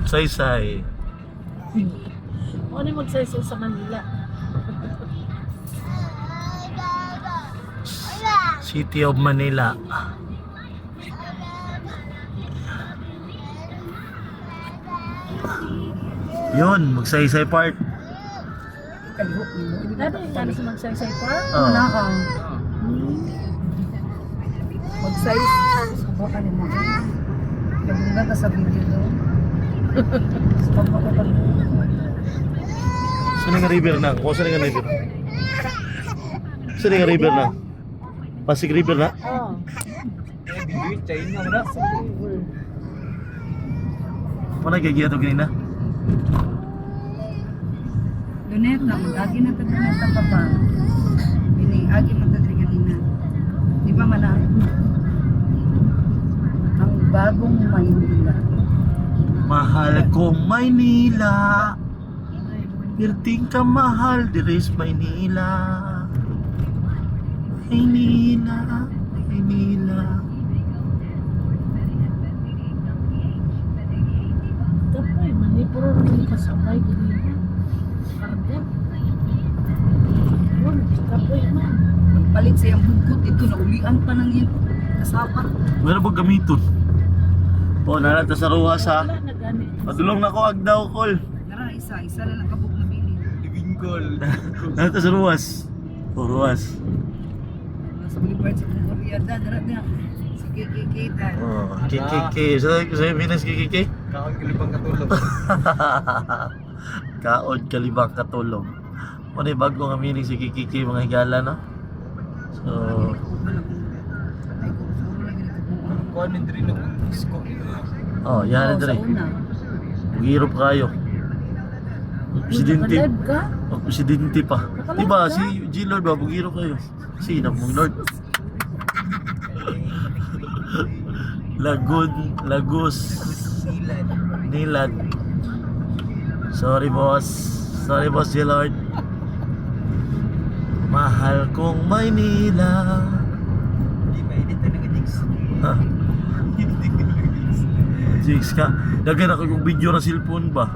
magsaysay. Ano yung magsaysay sa Manila? City of Manila. Yun, magsaysay park. Dati yung sa magsaysay park? Oh. Wala ka. Mag-size. Subukan mo. Nagunda ka sa video doon. Stop ako pag... Saan nga river na? Kung saan nga river? Saan nga river na? Pasig River na? Oo. Ano nagkagaya ito ganina? Lunet na, mag-agi na tayo pa pa. Agi mo tayo kanina. Di ba man ang bagong Maynila. Mahal kong Maynila, pirting ka mahal, diris Maynila. Maynila, Maynila. Kapoy, manipuro rin kasabay ganyan. Karga. Yun, kapoy man. Magpalit sa iyang hugot, ito naulian pa ng iyong kasapat. Meron ba gamiton? Po, narata sa ruwas ha. Wala na gani. Padulong na ko agdaw kol. Nara, isa na lang kabuk na bili. Living goal. Narata sa ruwas. O, ruwas. Sa Boulevard sa Koreada, nara na. Si KKK dahil. Oh, KKK. Sa'yo Venus KKK? Kakang kalibang katulog. Kaod kalibang katulog. Ano yung bago nga meaning si KKK mga higala no? So, Ay, kung suro lang yung nagkabuan. Kuha ng drin ng disco. oh, yan na dre. Sa una. Bugirop kayo. Presidente. Naka-live ka? Oh, presidente pa. Diba si G-Lord ba? Bugirop kayo. Sino mong Lord? Lagos. Nilad. Sorry boss G-Lord. Mahal kong Maynila. Hindi ma-edit na nag-edix. Ha? Jigs ka? Dagan ako yung video ng cellphone ba?